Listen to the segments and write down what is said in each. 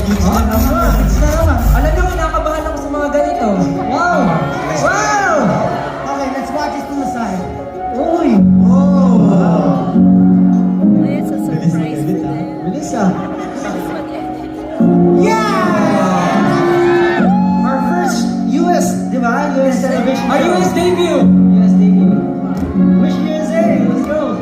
Alam niyo, kinakabahan ako sa mga ganito. Wow! Wow! Okay, let's watch this from the side. Uy! Oh! It's a surprise for them. Bilis ah. Yeah! Our first US, di ba? US television. Our US debut! US debut. Wish USA, let's go!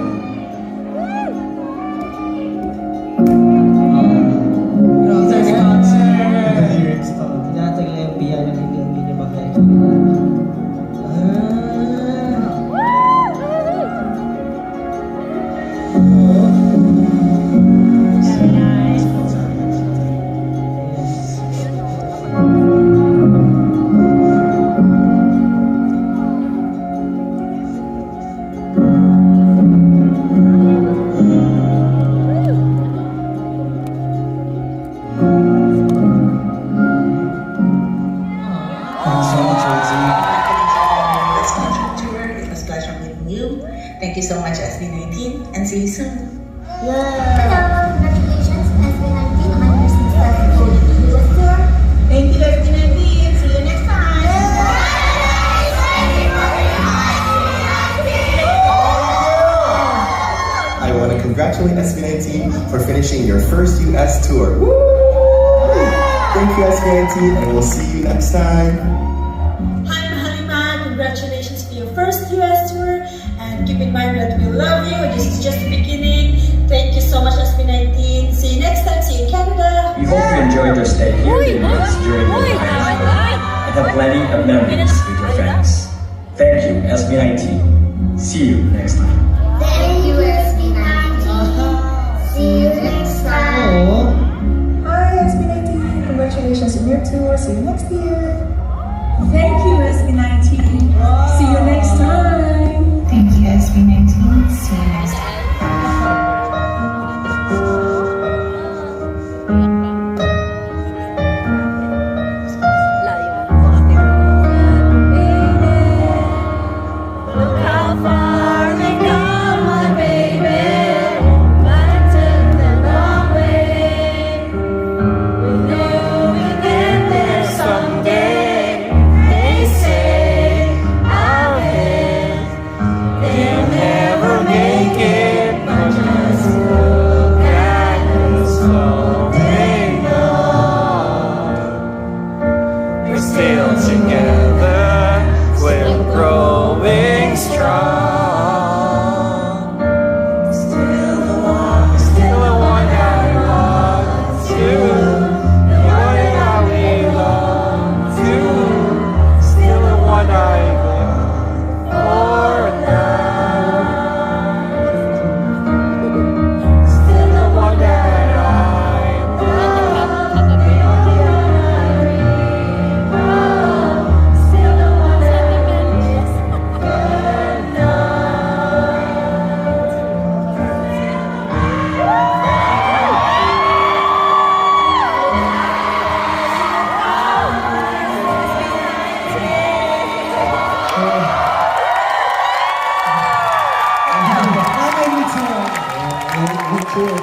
Thank you so much, SB19, and see you soon. Hello, congratulations, SB19 on your successful US tour. Thank you, SB19. See you next time. I want to congratulate SB19 for finishing your first US tour. Woo! Thank you, SB19, and we'll see you next time. Hi, Mahalima. Congratulations for your first US tour. And keep in mind that we love you. This is just the beginning. Thank you so much, SB19. See you next time. See you in Canada. We hope you enjoyed your stay here in the US during your time and have plenty of memories with your friends. Thank you, SB19. See you next time. Thank you, SB19. See you next time. Hi, SB19. Congratulations on your tour. See you next year. Thank you, SB19. See you next time. Thank you, SB19. See you next time. Look how far we come, my baby. But I took the long way. We knew we'd get there someday. They say I'll live. They'll never make it. But just look at us, so they know We're still together, we're growing strong. Still the one I love to, the one I belong to. Still the one I live for now. Still the one that I love. still the ones that depend. That made me too. Me too.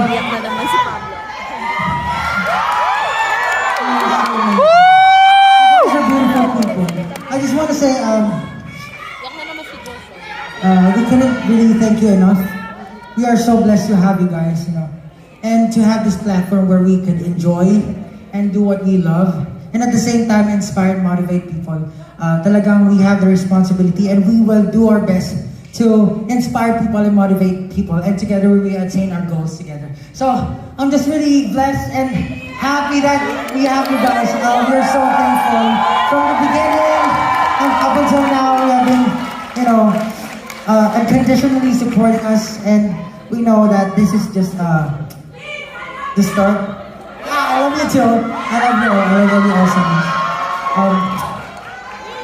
Iyak na naman si Pablo. These are beautiful people. I just want to say, Iyak na naman si Joseph. we couldn't really thank you enough. We are so blessed to have you guys, and to have this platform where we could enjoy and do what we love, and at the same time inspire and motivate people. Talagang we have the responsibility, and we will do our best to inspire people and motivate people, and together we will attain our goals together. So I'm just really blessed and happy that we have you guys. We're so thankful from the beginning and up until now. We have been, unconditionally supporting us, and we know that this is just the start. I love you too. I love you. I love you all so much.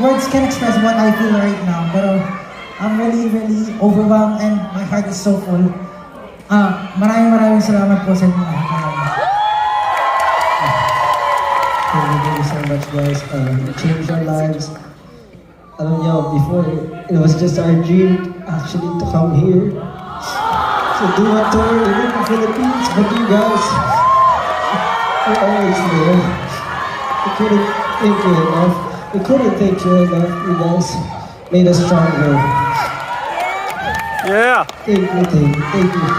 Words can't express what I feel right now, but I'm really, really overwhelmed and my heart is so full. Maraming salamat po sa inyo. Thank you so much, guys. Changed our lives. alam niyo, before, it was just our dream actually to come here. To do a tour in the Philippines, but you guys are always there. We couldn't thank you enough. We couldn't thank you enough. You guys made us stronger. Yeah! Thank you.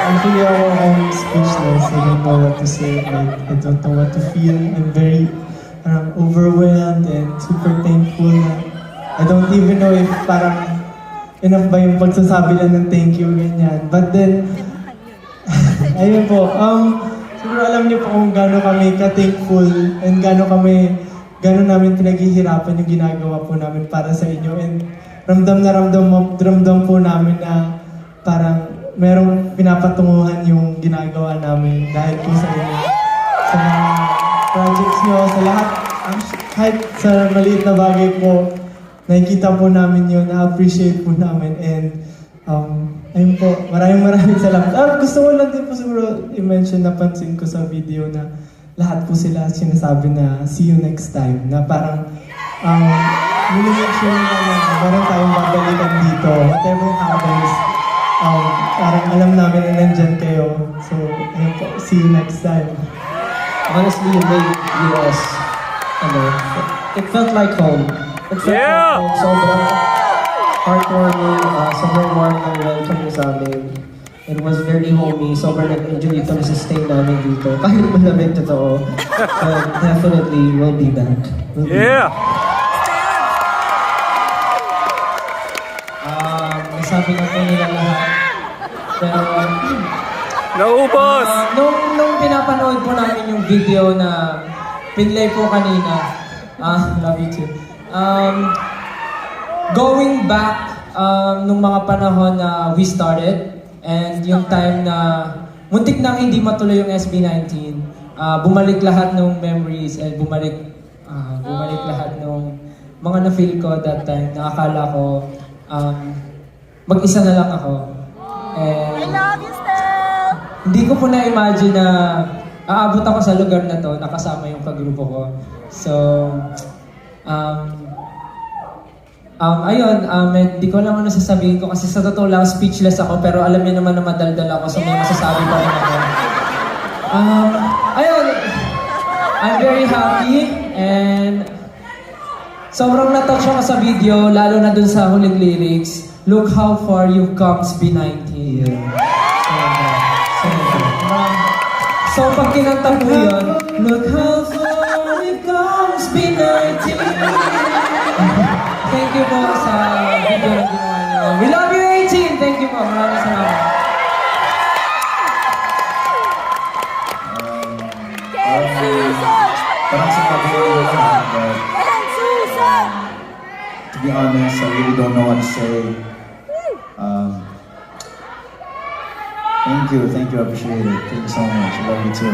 Actually, I'm speechless. I don't know what to say. Like, I don't know what to feel. I'm very overwhelmed and super thankful. I don't even know if parang enough ba yung pagsasabi lang ng thank you, ganyan. But then, ayun po, siguro alam niyo po kung gaano kami ka-thankful and gaano namin pinaghihirapan yung ginagawa po namin para sa inyo. And ramdam po namin na parang merong pinapatunguhan yung ginagawa namin dahil po sa inyo. Sa mga projects nyo, sa lahat, kahit sa maliit na bagay po, nakikita po namin yun, na-appreciate po namin, and ayun po, maraming salamat. Gusto ko lang din po siguro i-mention, napansin ko sa video na lahat po sila sinasabi na see you next time, na parang minimake sure na parang tayong babalikan dito, whatever happens, parang alam namin na nandyan kayo. So, ayun po, see you next time. Honestly, you made US, it felt like home. It felt like home. Sobrang heartwarming, sobrang warm ng welcome niyo sa amin. It was very homey. Sobrang nag-enjoy kami sa stay namin dito. Kahit malamig, totoo. But definitely, we'll be back. Nasabi na po nila lahat. Pero, Naubos! nung pinapanood po namin yung video na pinlay po kanina, love you too. Going back nung mga panahon na we started, and yung time na muntik nang hindi matuloy yung SB19, bumalik lahat ng memories and bumalik lahat ng mga na-feel ko that time, na akala ko mag-isa na lang ako. And I love you, Steph! hindi ko po na-imagine na aabot ako sa lugar na to, nakasama yung kagrupo ko. So, ayun, di ko lang ano sasabihin ko kasi sa totoo lang speechless ako, pero alam niyo naman na madaldal ako, so may masasabi pa rin ako. Ayun, I'm very happy and sobrang natouch ako sa video, lalo na dun sa huling lyrics. Look how far you've come, SB19. So pag kinanta po yun, look how far you've come, SB19. Thank you po sa video na ginawa niyo. We love you, 18! Thank you po. Maraming salamat. Parang sinabi ko yun to be honest, I really don't know what to say. Thank you, I appreciate it. Thank you so much, I love you too.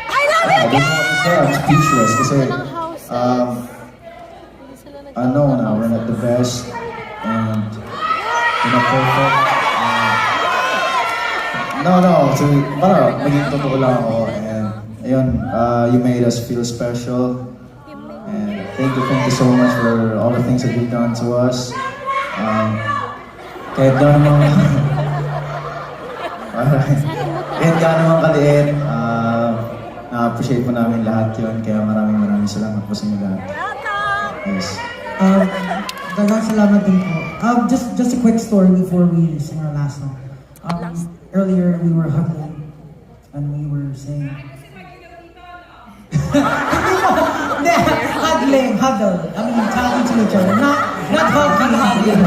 I love you, I don't know what to say, I'm speechless kasi I know now we're not the best and we're not perfect. So para maging totoo lang ako, and ayun, you made us feel special, and thank you so much for all the things that you've done to us. Kahit gano'n naman kaliit, na-appreciate po namin lahat yun, kaya maraming salamat po sa inyo lahat. Yes. Dagang salamat din po. Just a quick story before we sing our last song. Earlier we were hugging and we were saying huddle. I mean, talking to each other, not hugging.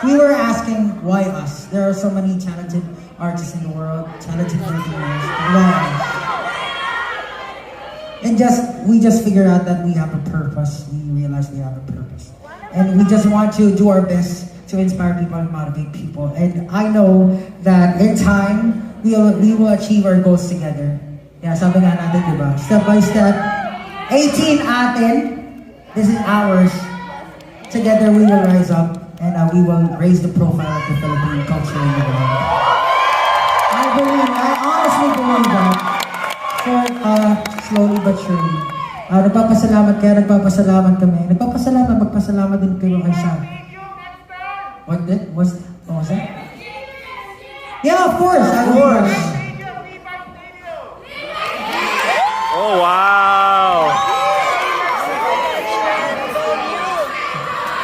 We were asking why us. There are so many talented artists in the world, talented Filipinos. Why us? And we just figured out that we have a purpose. We realized we have a purpose. And we just want to do our best to inspire people and motivate people. And I know that in time, we will achieve our goals together. Yeah, sabi nga natin, di ba? Step by step. 18 atin. This is ours. Together we will rise up and we will raise the profile of the Philippine culture in the world. I honestly believe that. So, slowly but surely. Nagpapasalamat kami. Magpasalamat din kayo kay Sean. What was that? Yeah, of course. Oh, wow!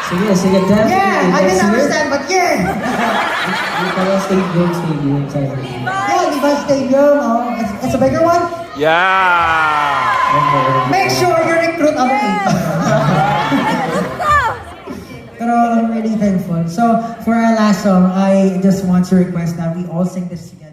Sige, dance. Yeah, I didn't understand, but yeah! Stadium. Yeah, Diva Stadium. Oh, it's a bigger one? Yeah! Make sure you recruit other 18. Pero I'm really thankful. So, for our last song, I just want to request that we all sing this together.